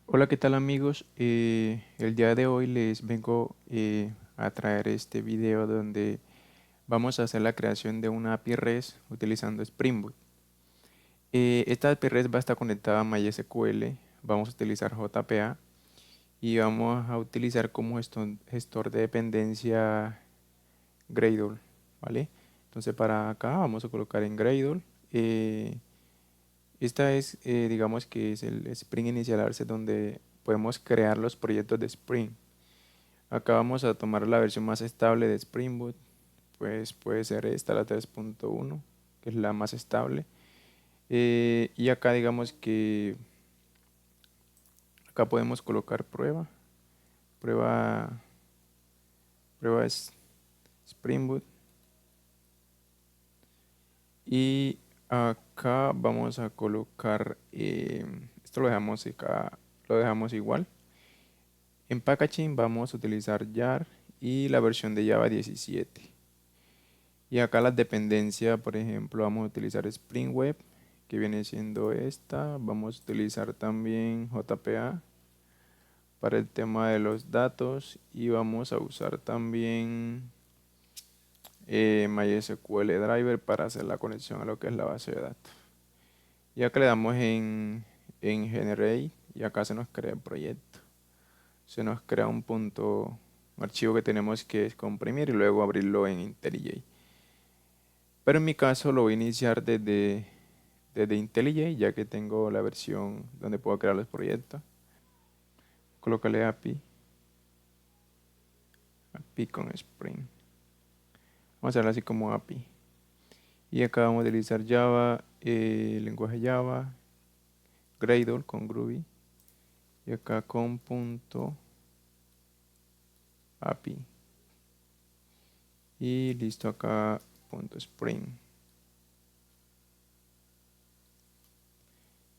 Hola, ¿qué tal amigos? El día de hoy les vengo a traer este video donde vamos a hacer la creación de una API REST utilizando Spring Boot. Esta API REST va a estar conectada a MySQL, vamos a utilizar JPA y vamos a utilizar como gestor de dependencia Gradle, ¿vale? Entonces para acá vamos a colocar en Gradle. eh, Esta es, digamos que es el Spring Initialized donde podemos crear los proyectos de Spring. Acá vamos a tomar la versión más estable de Spring Boot, pues puede ser esta, la 3.1, que es la más estable. Y acá digamos que acá podemos colocar prueba, prueba es Spring Boot. Y acá vamos a colocar, esto lo dejamos igual. En packaging vamos a utilizar jar y la versión de Java 17. Y acá las dependencias, por ejemplo, vamos a utilizar Spring Web, que viene siendo esta. Vamos a utilizar también JPA para el tema de los datos y vamos a usar también MySQL Driver para hacer la conexión a lo que es la base de datos. Y acá le damos en Generate y acá se nos crea el proyecto. Se nos crea un archivo que tenemos que comprimir y luego abrirlo en IntelliJ. Pero en mi caso lo voy a iniciar desde IntelliJ, ya que tengo la versión donde puedo crear los proyectos. Colócale API con Spring. Vamos a hacerlo así como API. Y acá vamos a utilizar Java, lenguaje Java, Gradle con Groovy. Y acá con punto API. Y listo acá punto Spring.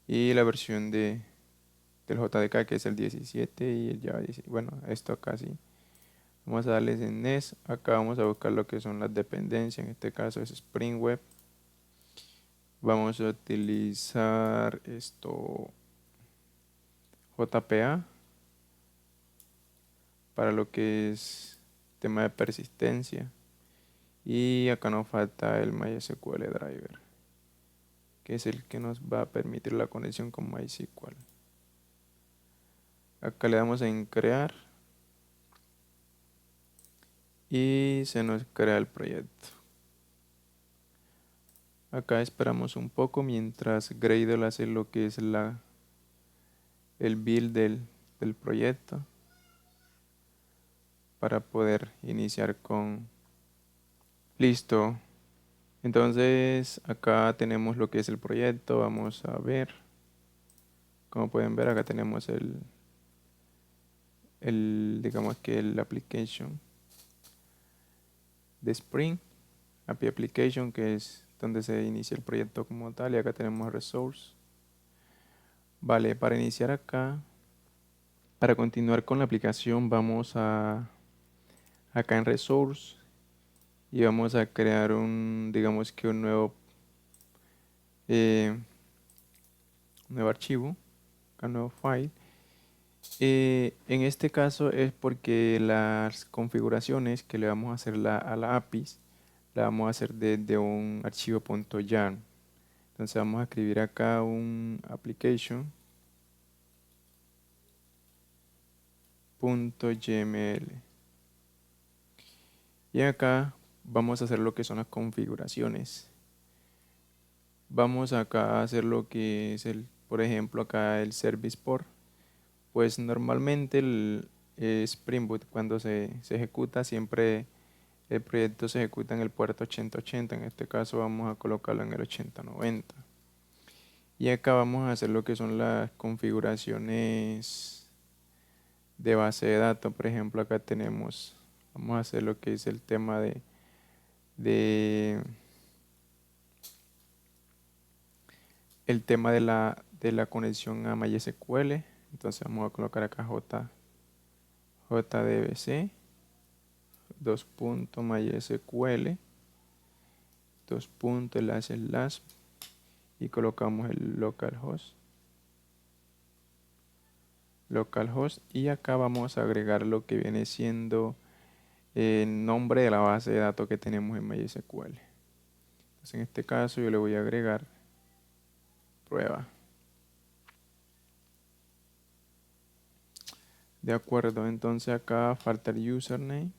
Y la versión del JDK que es el 17 y el Java 17. Bueno, esto acá sí. Vamos a darles en NES. Acá vamos a buscar lo que son las dependencias. En este caso es Spring Web. Vamos a utilizar esto JPA para lo que es tema de persistencia. Y acá nos falta el MySQL Driver, que es el que nos va a permitir la conexión con MySQL. Acá le damos en crear y se nos crea el proyecto. Acá esperamos un poco mientras Gradle hace lo que es el build del proyecto para poder iniciar con listo. Entonces acá tenemos lo que es el proyecto. Vamos a ver. Como pueden ver acá tenemos digamos que el application de Spring, API Application, que es donde se inicia el proyecto como tal. Y acá tenemos resource. Vale, para iniciar acá, para continuar con la aplicación vamos a acá en resource y vamos a crear digamos que eh, nuevo archivo, un nuevo file. En este caso es porque las configuraciones que le vamos a hacer a la APIs la vamos a hacer desde un archivo .jar. Entonces vamos a escribir acá un application.yml y acá vamos a hacer lo que son las configuraciones. Vamos acá a hacer lo que es por ejemplo, acá el service port. Pues normalmente el Spring Boot cuando se ejecuta siempre el proyecto se ejecuta en el puerto 8080. En este caso vamos a colocarlo en el 8090. Y acá vamos a hacer lo que son las configuraciones de base de datos. Por ejemplo, acá vamos a hacer lo que es el tema de el tema de la conexión a MySQL. Entonces vamos a colocar acá JDBC 2.mysql 2.slash y colocamos el localhost localhost, y acá vamos a agregar lo que viene siendo el nombre de la base de datos que tenemos en MySQL. Entonces en este caso yo le voy a agregar prueba. De acuerdo, entonces acá falta el username.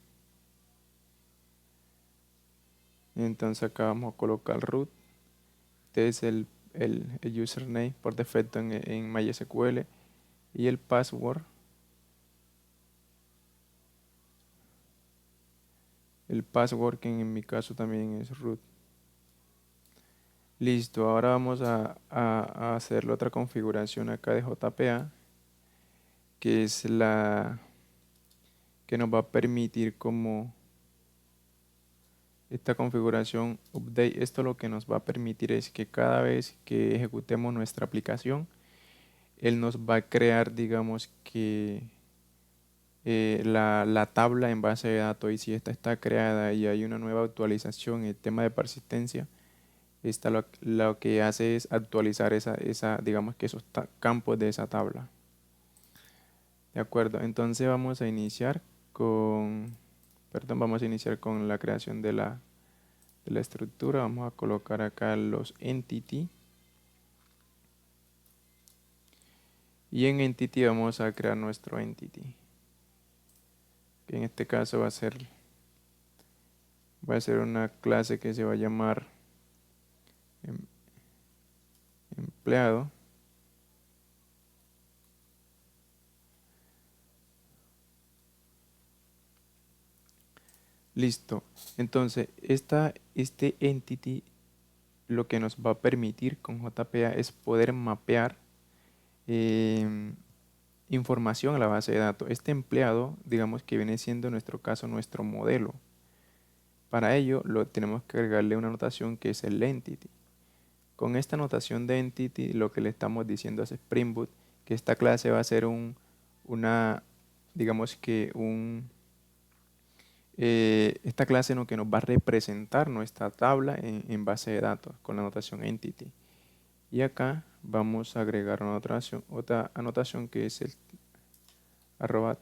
Entonces acá vamos a colocar root. Este es el username por defecto en MySQL. Y el password. El password que en mi caso también es root. Listo, ahora vamos a hacer la otra configuración acá de JPA, que es la que nos va a permitir como esta configuración update. Esto lo que nos va a permitir es que cada vez que ejecutemos nuestra aplicación, él nos va a crear, digamos que la tabla en base de datos, y si esta está creada y hay una nueva actualización, el tema de persistencia, esta lo que hace es actualizar digamos que esos campos de esa tabla. De acuerdo, entonces vamos a iniciar vamos a iniciar con la creación de la estructura. Vamos a colocar acá los entity. Y en entity vamos a crear nuestro entity, que en este caso va a ser una clase que se va a llamar empleado. Listo. Entonces, este entity lo que nos va a permitir con JPA es poder mapear información a la base de datos. Este empleado, digamos que viene siendo en nuestro caso nuestro modelo. Para ello, tenemos que agregarle una notación que es el entity. Con esta notación de entity, lo que le estamos diciendo a Spring Boot, que esta clase va a ser digamos que esta clase lo que nos va a representar nuestra tabla en base de datos con la notación entity. Y acá vamos a agregar otra anotación que es el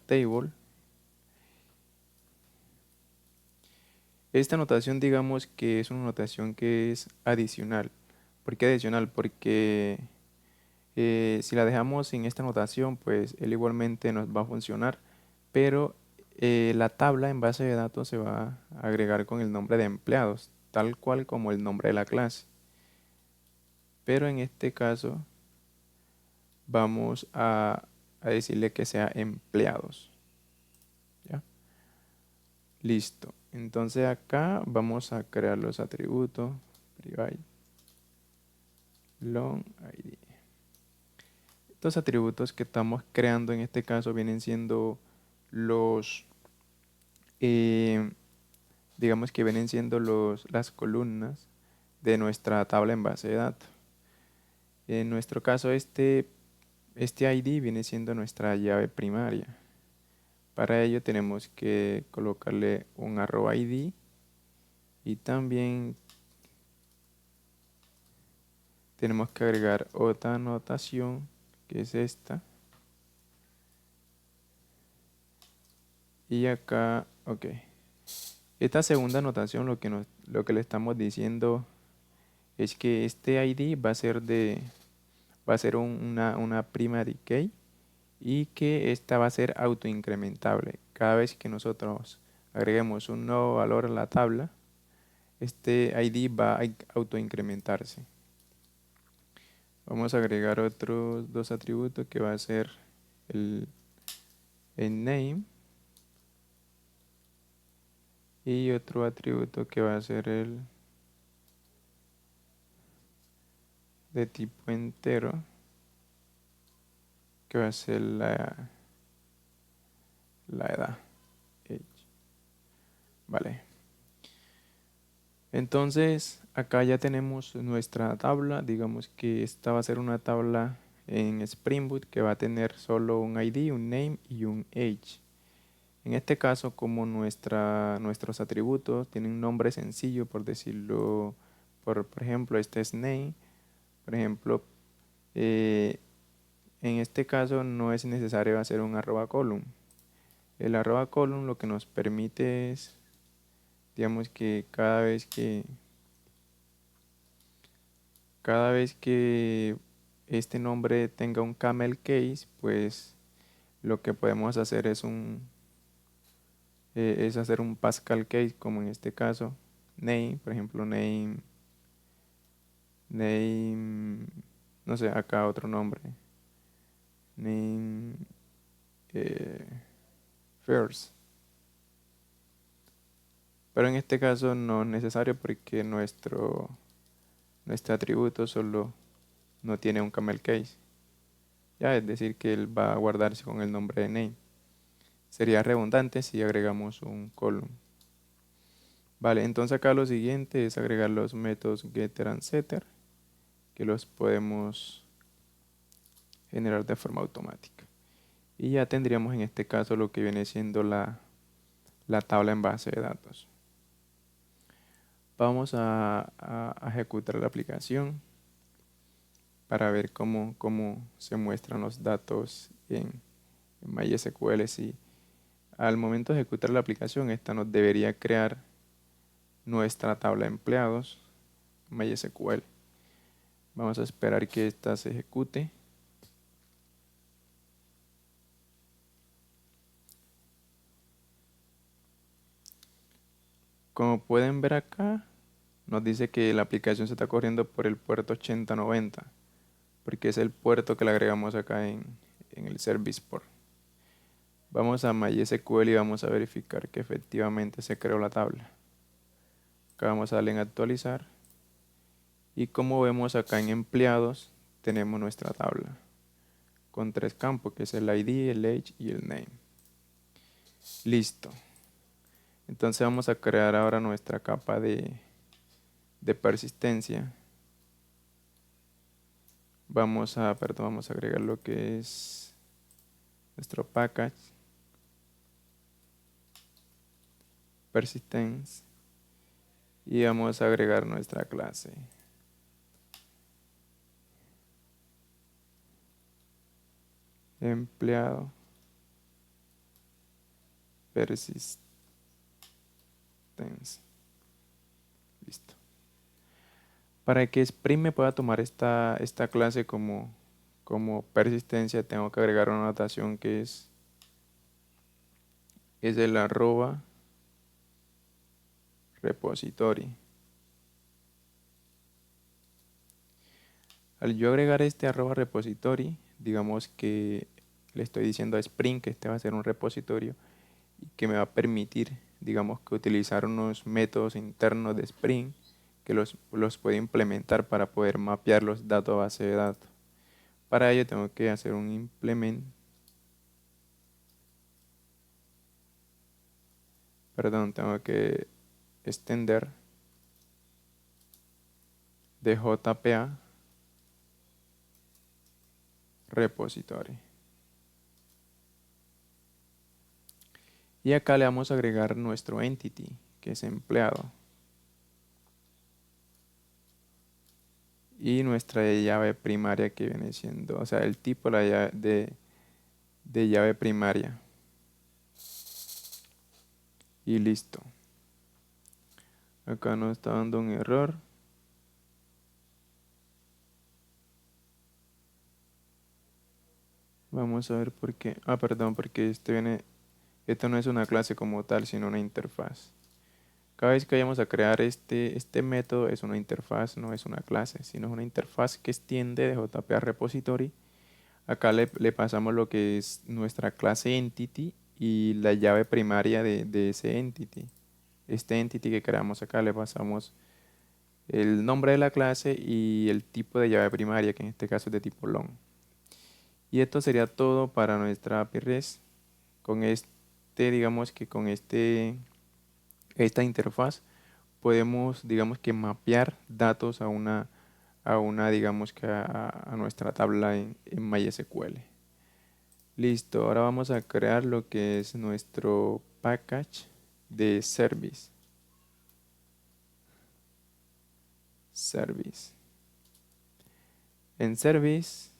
@table. Esta anotación, digamos que es una anotación que es adicional. ¿Por qué adicional? Porque si la dejamos sin esta anotación, pues él igualmente nos va a funcionar, pero la tabla en base de datos se va a agregar con el nombre de empleados, tal cual como el nombre de la clase. Pero en este caso vamos a decirle que sea empleados. ¿Ya? Listo. Entonces acá vamos a crear los atributos private long id. Estos atributos que estamos creando en este caso vienen siendo los digamos que vienen siendo las columnas de nuestra tabla en base de datos. En nuestro caso este ID viene siendo nuestra llave primaria. Para ello tenemos que colocarle un @id y también tenemos que agregar otra anotación que es esta. Y acá, ok. Esta segunda anotación lo que le estamos diciendo es que este ID va a ser una primary key y que esta va a ser autoincrementable. Cada vez que nosotros agreguemos un nuevo valor a la tabla, este ID va a autoincrementarse. Vamos a agregar otros dos atributos que va a ser el name y otro atributo que va a ser el de tipo entero, que va a ser la edad. Age. Vale. Entonces acá ya tenemos nuestra tabla. Digamos que esta va a ser una tabla en Spring Boot que va a tener solo un ID, un name y un age. En este caso, como nuestros atributos tienen un nombre sencillo, por decirlo, por ejemplo, este es name. Por ejemplo, en este caso no es necesario hacer un arroba column. El arroba column lo que nos permite es, digamos que cada vez que este nombre tenga un camel case, pues lo que podemos hacer es hacer un Pascal case, como en este caso, name, por ejemplo, name, no sé, acá otro nombre, name eh, first. Pero en este caso no es necesario porque nuestro atributo solo no tiene un camel case. Ya, es decir, que él va a guardarse con el nombre de name. Sería redundante si agregamos un column. Vale, entonces acá lo siguiente es agregar los métodos getter and setter, que los podemos generar de forma automática. Y ya tendríamos en este caso lo que viene siendo la tabla en base de datos. Vamos a ejecutar la aplicación para ver cómo se muestran los datos en MySQL. Si al momento de ejecutar la aplicación, esta nos debería crear nuestra tabla de empleados MySQL. Vamos a esperar que esta se ejecute. Como pueden ver acá, nos dice que la aplicación se está corriendo por el puerto 8090, porque es el puerto que le agregamos acá en el Service Port. Vamos a MySQL y vamos a verificar que efectivamente se creó la tabla. Acá vamos a darle en actualizar. Y como vemos acá en empleados, tenemos nuestra tabla con 3 campos, que es el ID, el age y el name. Listo. Entonces vamos a crear ahora nuestra capa de persistencia. Vamos a agregar lo que es nuestro package persistence y vamos a agregar nuestra clase empleado persistence. Listo. Para que Spring me pueda tomar esta clase como persistencia, tengo que agregar una anotación que es el arroba repository. Al yo agregar este arroba repository, digamos que le estoy diciendo a Spring que este va a ser un repositorio y que me va a permitir, digamos que utilizar unos métodos internos de Spring que los puede implementar para poder mapear los datos a base de datos. Para ello tengo que hacer un implement, tengo que extender de JPA repository. Y acá le vamos a agregar nuestro entity, que es empleado. Y nuestra llave primaria que viene siendo, o sea, el tipo de llave primaria. Y listo. Acá nos está dando un error. Vamos a ver por qué. Ah, perdón, porque esto no es una clase como tal, sino una interfaz. Cada vez que vayamos a crear este método es una interfaz, no es una clase, sino es una interfaz que extiende de JPA repository. Acá le pasamos lo que es nuestra clase entity y la llave primaria de ese entity. Este entity que creamos acá le pasamos el nombre de la clase y el tipo de llave primaria, que en este caso es de tipo long. Y esto sería todo para nuestra API REST. Con digamos que con esta interfaz podemos, digamos que mapear datos digamos que a nuestra tabla en MySQL. Listo, ahora vamos a crear lo que es nuestro package de service. En service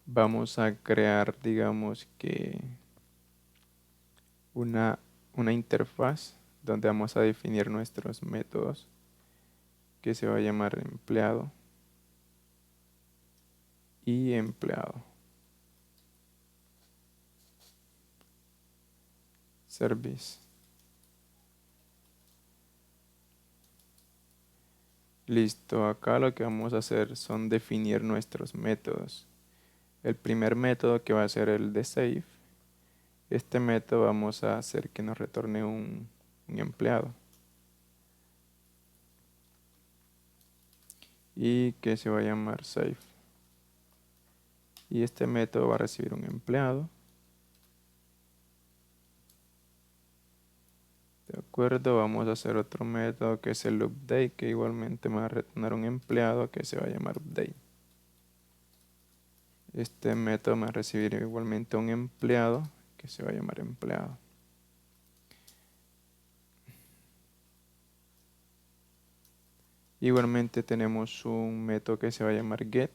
vamos a crear, digamos que una, una interfaz donde vamos a definir nuestros métodos, que se va a llamar empleado y empleado. Service. Listo, acá lo que vamos a hacer son definir nuestros métodos. El primer método, que va a ser el de save, este método vamos a hacer que nos retorne un empleado y que se va a llamar save. Y este método va a recibir un empleado. De acuerdo, vamos a hacer otro método que es el update, que igualmente me va a retornar un empleado que se va a llamar update. Este método me va a recibir igualmente un empleado que se va a llamar empleado. Igualmente tenemos un método que se va a llamar get.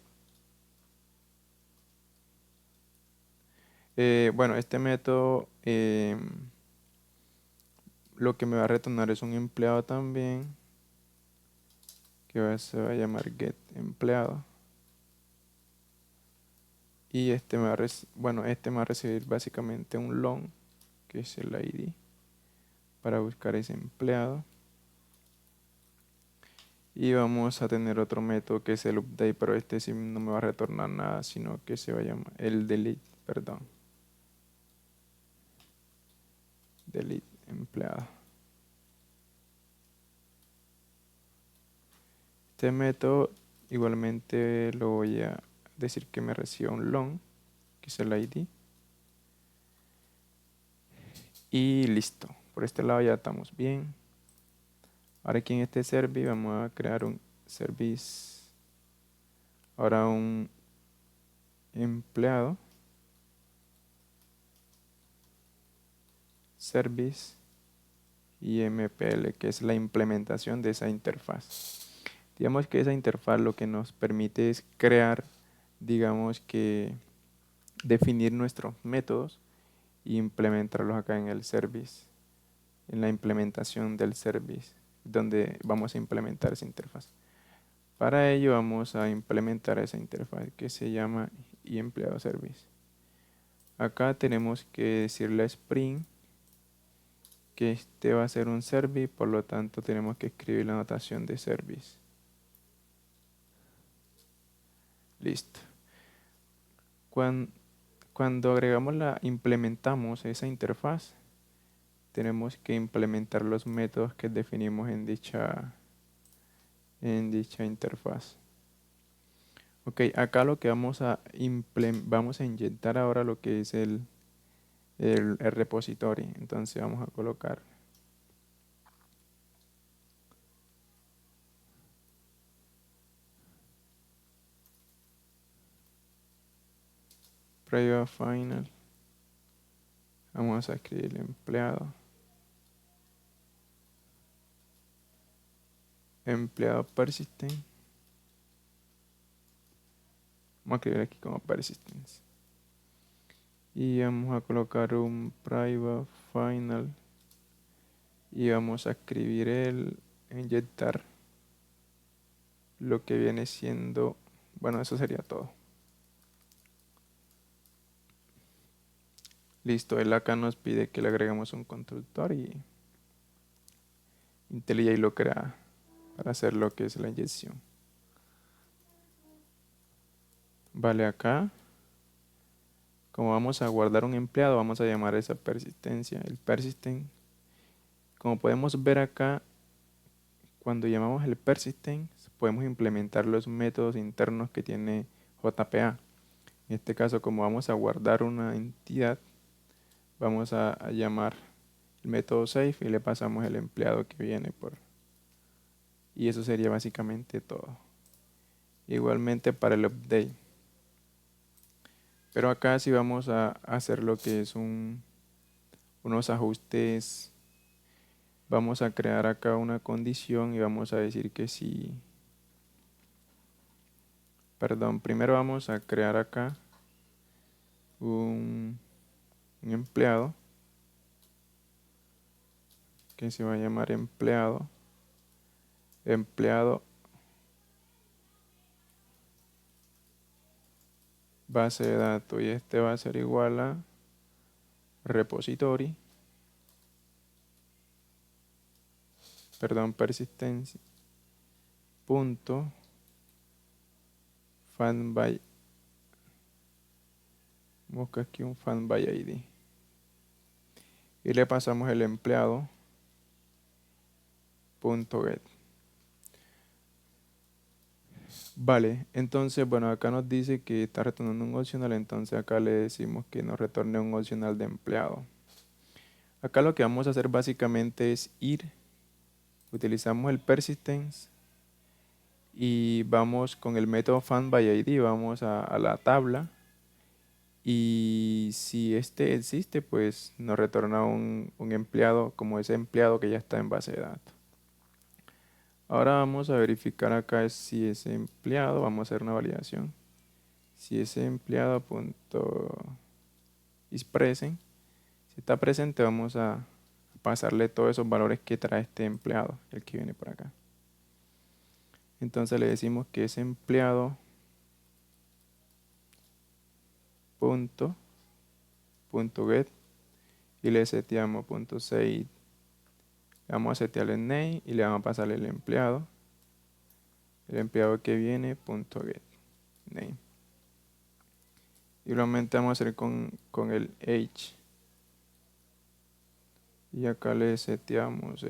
Bueno, este método lo que me va a retornar es un empleado también, que se va a llamar get empleado. Y este este me va a recibir básicamente un long, que es el ID, para buscar ese empleado. Y vamos a tener otro método que es el update, pero este sí no me va a retornar nada, sino que se va a llamar el delete, perdón. Delete empleado. Este método igualmente lo voy a decir que me reciba un long, que es el ID. Y listo. Por este lado ya estamos bien. Ahora aquí en este service vamos a crear un service. Ahora un empleado. Service y MPL, que es la implementación de esa interfaz. Digamos que esa interfaz lo que nos permite es crear, digamos que definir nuestros métodos e implementarlos acá en el service, en la implementación del service, donde vamos a implementar esa interfaz. Para ello vamos a implementar esa interfaz que se llama empleado service. Acá tenemos que decirle a Spring que este va a ser un service, por lo tanto tenemos que escribir la notación de service. Listo. Cuando implementamos esa interfaz, tenemos que implementar los métodos que definimos en dicha interfaz. Ok, acá lo que vamos a inyectar ahora lo que es el repository. Entonces vamos a colocar private final. Vamos a escribir empleado. Empleado persistent. Vamos a escribir aquí como persistence. Y vamos a colocar un private final. Y vamos a escribir inyectar lo que viene siendo, bueno, eso sería todo. Listo, él acá nos pide que le agreguemos un constructor y IntelliJ lo crea para hacer lo que es la inyección. Vale, acá, como vamos a guardar un empleado, vamos a llamar a esa persistencia el persistent. Como podemos ver acá, cuando llamamos el persistent, podemos implementar los métodos internos que tiene JPA. En este caso, como vamos a guardar una entidad, vamos a llamar el método save y le pasamos el empleado que viene por. Y eso sería básicamente todo. Igualmente para el update. Pero acá sí vamos a hacer lo que es unos ajustes. Vamos a crear acá una condición y vamos a decir que sí. Perdón, primero vamos a crear acá un empleado que se va a llamar empleado base de datos, y este va a ser igual a repository, persistencia punto fan by, busca aquí un fan by id y le pasamos el empleado punto get. Vale, entonces bueno, acá nos dice que está retornando un opcional, entonces acá le decimos que nos retorne un opcional de empleado. Acá lo que vamos a hacer básicamente es utilizamos el persistence y vamos con el método FindById, vamos a la tabla, y si este existe, pues nos retorna un empleado como ese empleado que ya está en base de datos. Ahora vamos a verificar acá si ese empleado, vamos a hacer una validación, si ese empleado is present, si está presente, vamos a pasarle todos esos valores que trae este empleado, el que viene por acá. Entonces le decimos que ese empleado punto get, y le seteamos .set, le vamos a setear el name y le vamos a pasar el empleado que viene .get name. Igualmente vamos a hacer con el age, y acá le seteamos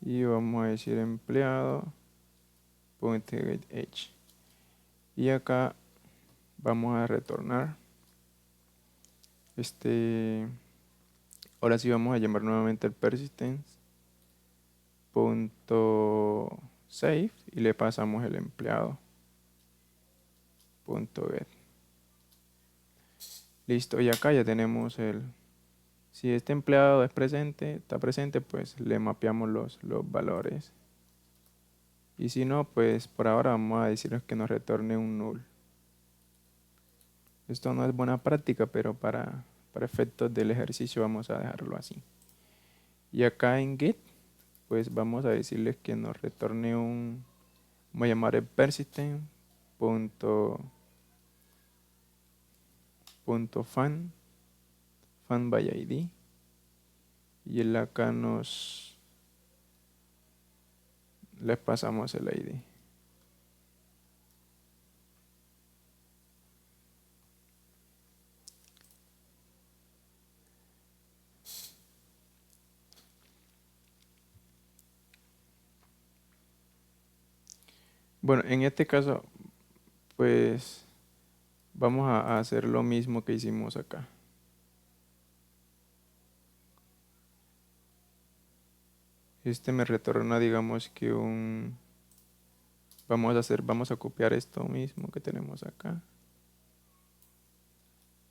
y vamos a decir empleado .get age, y acá vamos a retornar ahora sí vamos a llamar nuevamente el persistence .save y le pasamos el empleado .get. Listo, y acá ya tenemos si este empleado está presente, pues le mapeamos los valores. Y si no, pues por ahora vamos a decirles que nos retorne un null. Esto no es buena práctica, pero para efectos del ejercicio vamos a dejarlo así. Y acá en get, pues vamos a decirles que nos retorne vamos a llamar el persistent fan by id, y el acá les pasamos el id. Bueno, en este caso, pues vamos a hacer lo mismo que hicimos acá. Este me retorna, digamos que vamos a copiar esto mismo que tenemos acá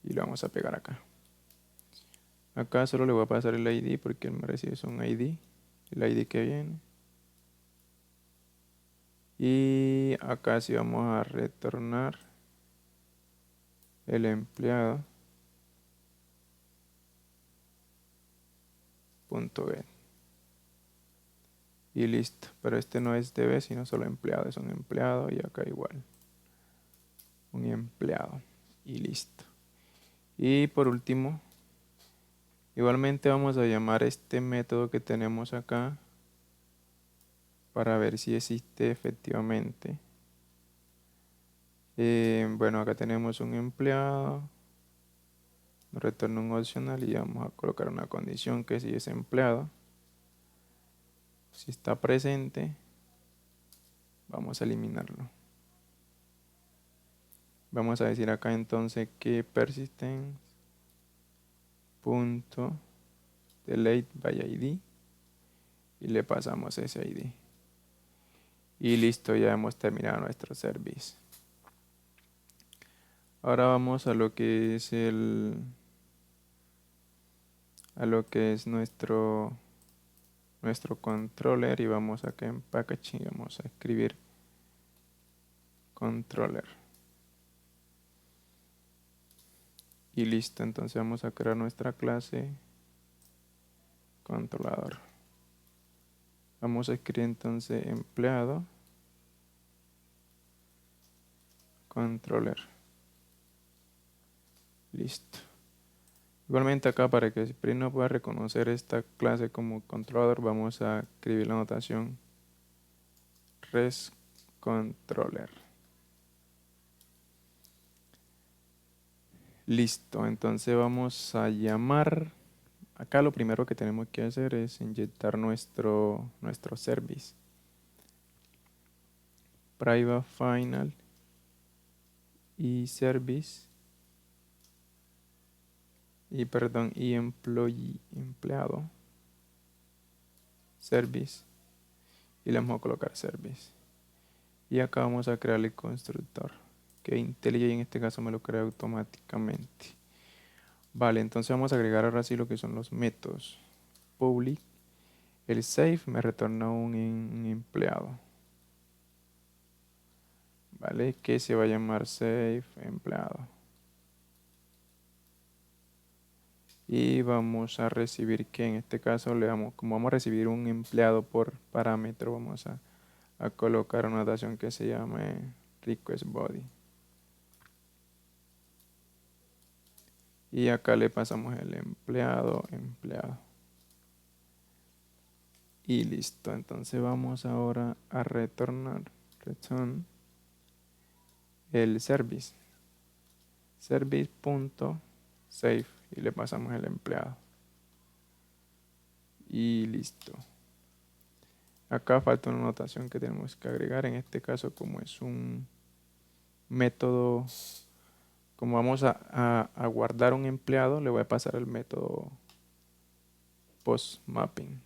y lo vamos a pegar acá. Acá solo le voy a pasar el ID porque él me recibe un ID, el ID que viene. Y acá sí vamos a retornar el empleado .get. Y listo, pero este no es DB sino solo empleado, es un empleado, y acá igual un empleado, y listo. Y por último, igualmente vamos a llamar este método que tenemos acá para ver si existe efectivamente. Bueno, acá tenemos un empleado, nos retorna un opcional y vamos a colocar una condición que si es empleado, si está presente, vamos a eliminarlo. Vamos a decir acá entonces que persistence punto delete by id y le pasamos ese id. Y listo, ya hemos terminado nuestro service. Ahora vamos a lo que es nuestro controller, y vamos acá en packaging, vamos a escribir controller. Y listo, entonces vamos a crear nuestra clase controlador. Vamos a escribir entonces empleado controller. Listo. Igualmente acá, para que Spring no pueda reconocer esta clase como controlador, vamos a escribir la notación resController. Listo, entonces vamos a llamar. Acá lo primero que tenemos que hacer es inyectar nuestro service. Private final y service y employee, empleado, service, y le vamos a colocar service. Y acá vamos a crear el constructor, que IntelliJ en este caso me lo crea automáticamente. Vale, entonces vamos a agregar ahora sí lo que son los métodos. Public, el save me retorna un empleado, vale, que se va a llamar save empleado. Y vamos a recibir que en este caso le damos, como vamos a recibir un empleado por parámetro, vamos a colocar una notación que se llame request body. Y acá le pasamos el empleado. Y listo, entonces vamos ahora a retorn el service. Service.save y le pasamos el empleado. Y listo. Acá falta una notación que tenemos que agregar. En este caso, como es un método, como vamos a guardar un empleado, le voy a pasar el método postMapping.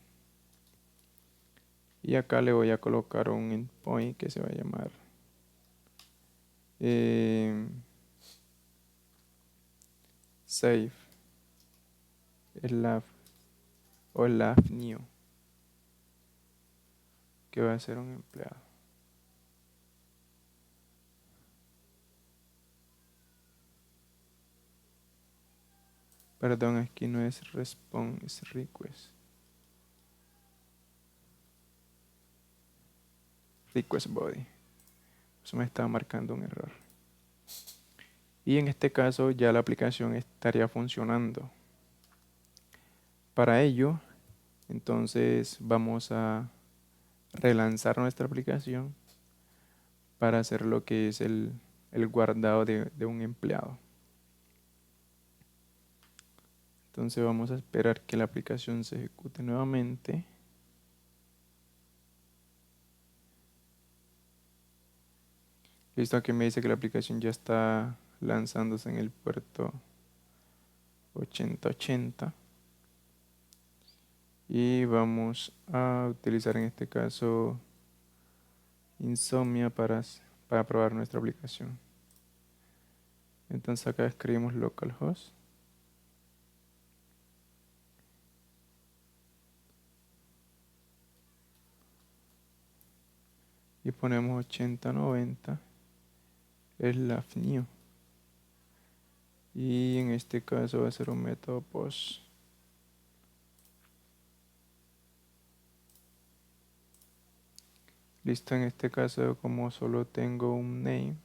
Y acá le voy a colocar un endpoint que se va a llamar save el new, que va a ser un empleado. Perdón, aquí no es response, es request. Request body. Eso me estaba marcando un error. Y en este caso ya la aplicación estaría funcionando. Para ello, entonces vamos a relanzar nuestra aplicación para hacer lo que es el guardado de un empleado. Entonces vamos a esperar que la aplicación se ejecute nuevamente. Listo, aquí me dice que la aplicación ya está lanzándose en el puerto 8080. Y vamos a utilizar en este caso Insomnia para probar nuestra aplicación. Entonces acá escribimos localhost. Y ponemos 8090 new. Y en este caso va a ser un método post. Listo, en este caso como solo tengo un name,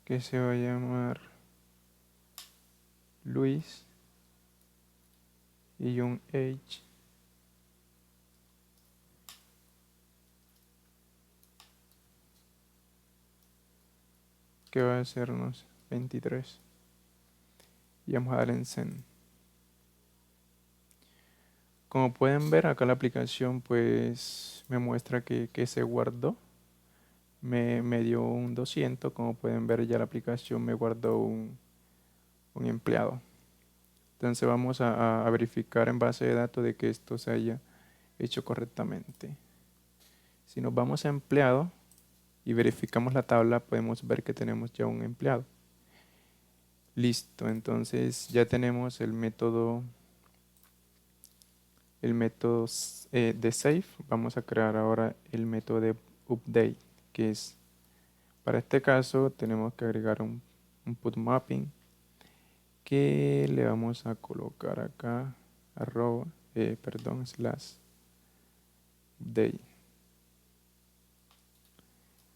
que se va a llamar Luis y un age que va a ser unos 23. Y vamos a dar en send. Como pueden ver acá la aplicación pues me muestra que se guardó. Me dio un 200. Como pueden ver ya la aplicación me guardó un empleado. Entonces vamos a verificar en base de datos de que esto se haya hecho correctamente. Si nos vamos a empleado y verificamos la tabla, podemos ver que tenemos ya un empleado. Listo, entonces ya tenemos el método el método de save, vamos a crear ahora el método de update, que es, para este caso tenemos que agregar un put mapping que le vamos a colocar acá slash update,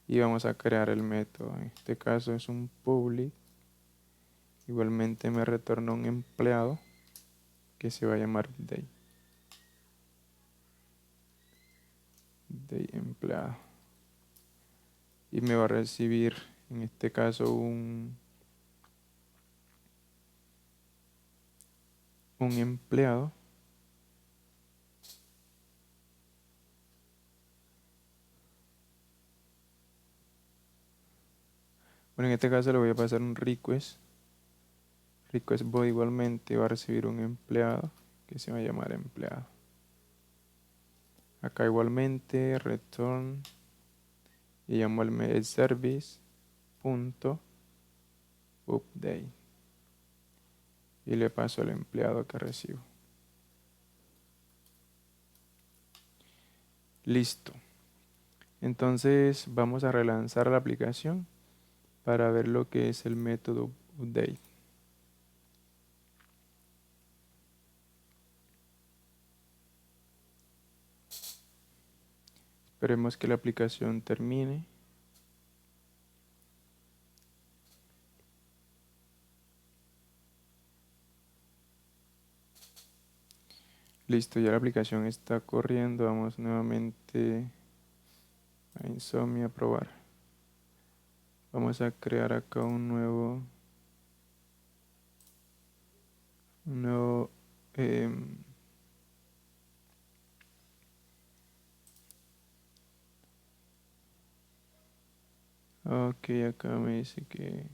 y vamos a crear el método. En este caso es un public, igualmente me retorna un empleado que se va a llamar update de empleado, y me va a recibir en este caso un empleado bueno, en este caso le voy a pasar un request body, igualmente va a recibir un empleado que se va a llamar empleado. Acá igualmente return y llamo el service punto update y le paso el empleado que recibo. Listo. Entonces vamos a relanzar la aplicación para ver lo que es el método update. Esperemos que la aplicación termine. Listo, ya la aplicación está corriendo. Vamos nuevamente a Insomnia a probar. Vamos a crear acá un nuevo ok, acá me dice que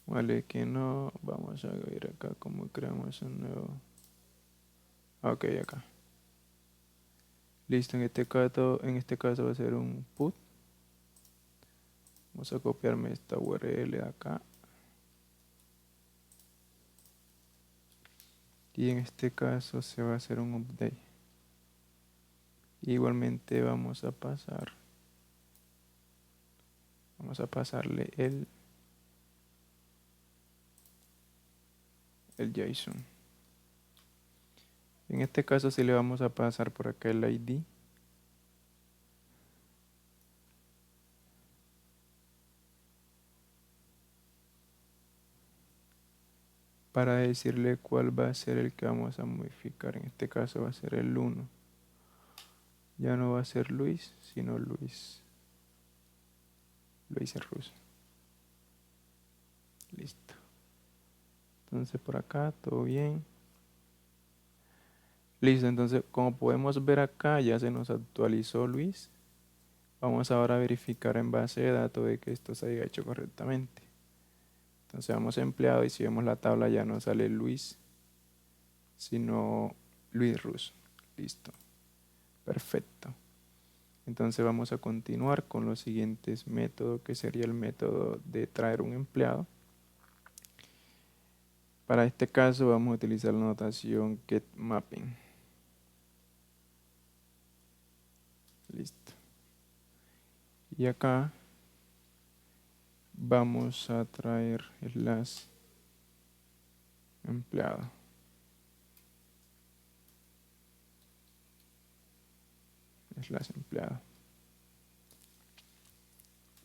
vale, que no. Vamos a ver acá cómo creamos un nuevo. Ok, acá. Listo, en este caso va a ser un put. Vamos a copiarme esta URL de acá. Y en este caso se va a hacer un update. Igualmente vamos a pasarle el JSON. En este caso sí le vamos a pasar por acá el ID. Para decirle cuál va a ser el que vamos a modificar. En este caso va a ser el 1. Ya no va a ser Luis, sino Luis el ruso. Listo. Entonces por acá todo bien. Listo, entonces como podemos ver acá ya se nos actualizó Luis. Vamos ahora a verificar en base de datos de que esto se haya hecho correctamente. Entonces vamos a empleado y si vemos la tabla ya no sale Luis, sino Luis Russo. Listo. Perfecto. Entonces vamos a continuar con los siguientes métodos, que sería el método de traer un empleado. Para este caso vamos a utilizar la notación getMapping. Listo. Y acá vamos a traer slash empleado.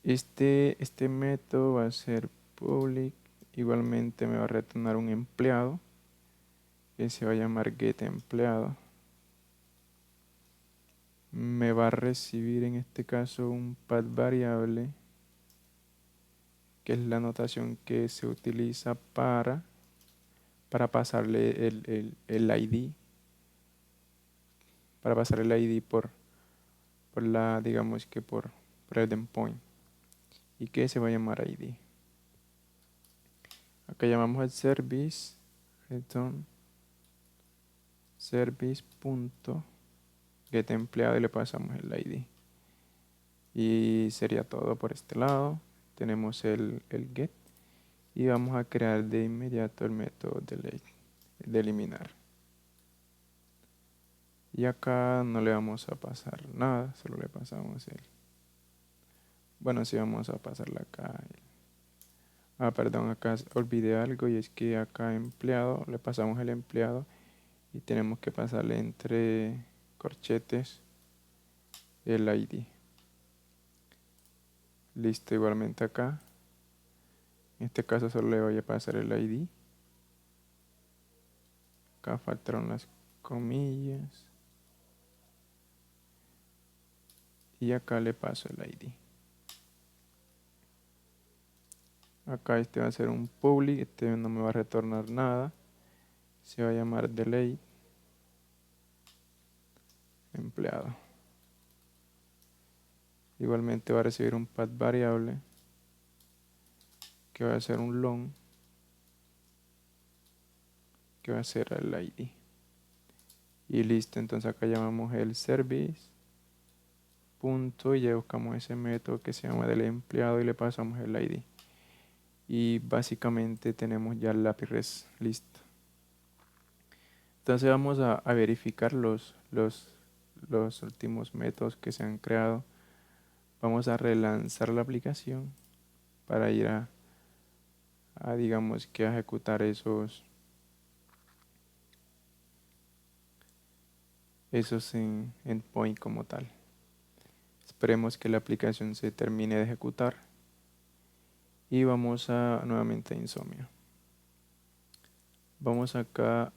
Este método va a ser public. Igualmente me va a retornar un empleado que se va a llamar getEmpleado. Me va a recibir en este caso un path variable, que es la notación que se utiliza para pasarle el ID, para pasar el ID digamos que por el endpoint, y que se va a llamar ID. Acá llamamos al service return service.getEmpleado y le pasamos el ID. Y sería todo por este lado. Tenemos el get y vamos a crear de inmediato el método de eliminar. Y acá no le vamos a pasar nada, solo le pasamos el... Bueno, sí vamos a pasarle acá. Perdón, acá olvidé algo y es que acá empleado, le pasamos el empleado y tenemos que pasarle entre corchetes el ID. Listo, igualmente acá. En este caso solo le voy a pasar el ID. Acá faltaron las comillas. Y acá le paso el ID. Acá este va a ser un public, este no me va a retornar nada. Se va a llamar delay empleado. Igualmente va a recibir un path variable que va a ser un long, que va a ser el ID. Y listo, entonces acá llamamos el service punto y ya buscamos ese método que se llama del empleado y le pasamos el ID. Y básicamente tenemos ya el lápiz listo. Entonces vamos a verificar los últimos métodos que se han creado. Vamos a relanzar la aplicación para ir a digamos que a ejecutar esos en endpoint como tal. Esperemos que la aplicación se termine de ejecutar y vamos a nuevamente a Insomnia. Vamos acá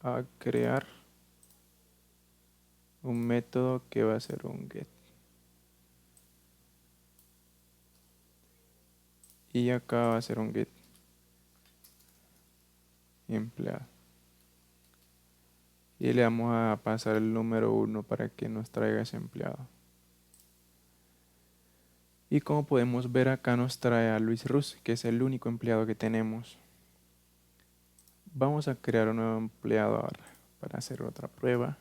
a crear un método que va a ser un get y acá va a ser un get empleado y le vamos a pasar el número 1 para que nos traiga ese empleado. Y como podemos ver acá nos trae a Luis Ruz, que es el único empleado que tenemos. Vamos a crear un nuevo empleado ahora para hacer otra prueba.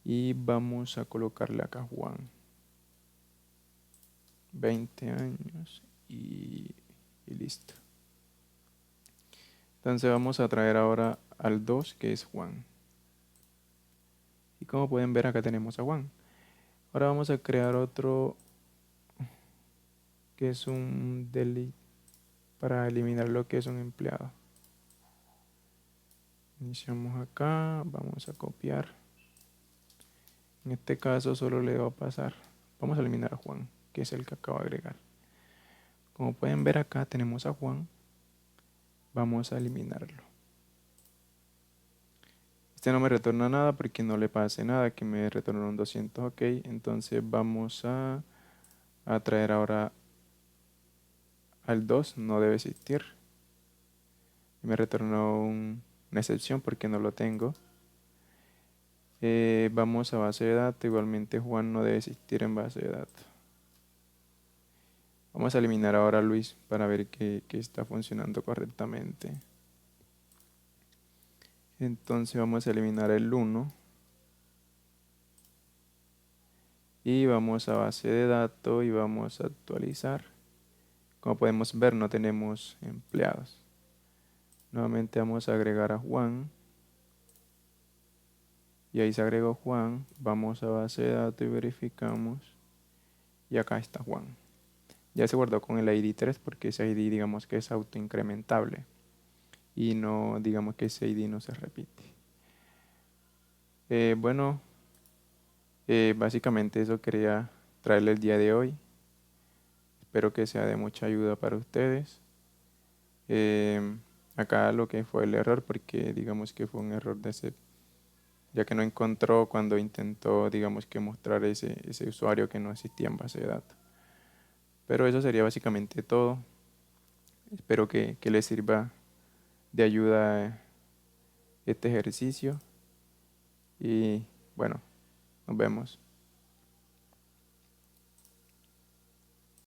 Y vamos a colocarle acá Juan. 20 años y listo. Entonces vamos a traer ahora al 2 que es Juan. Y como pueden ver acá tenemos a Juan. Ahora vamos a crear otro que es un delete para eliminar lo que es un empleado. Iniciamos acá, vamos a copiar. En este caso solo le voy a pasar. Vamos a eliminar a Juan, que es el que acabo de agregar. Como pueden ver acá tenemos a Juan. Vamos a eliminarlo. Este no me retorna nada porque no le pasé nada, que me retornó un 200, ok. Entonces vamos a traer ahora al 2, no debe existir. Me retornó una excepción porque no lo tengo. Vamos a base de datos, igualmente Juan no debe existir en base de datos. Vamos a eliminar ahora a Luis para ver que está funcionando correctamente. Entonces vamos a eliminar el 1. Y vamos a base de datos y vamos a actualizar. Como podemos ver no tenemos empleados. Nuevamente vamos a agregar a Juan. Y ahí se agregó Juan. Vamos a base de datos y verificamos. Y acá está Juan. Ya se guardó con el ID 3 porque ese ID digamos que es autoincrementable. Y no digamos que ese ID no se repite. Bueno, básicamente eso quería traerles el día de hoy. Espero que sea de mucha ayuda para ustedes. Acá lo que fue el error, porque digamos que fue un error de ese, ya que no encontró cuando intentó, digamos que mostrar ese usuario que no existía en base de datos. Pero eso sería básicamente todo. Espero que les sirva de ayuda este ejercicio. Y bueno, nos vemos.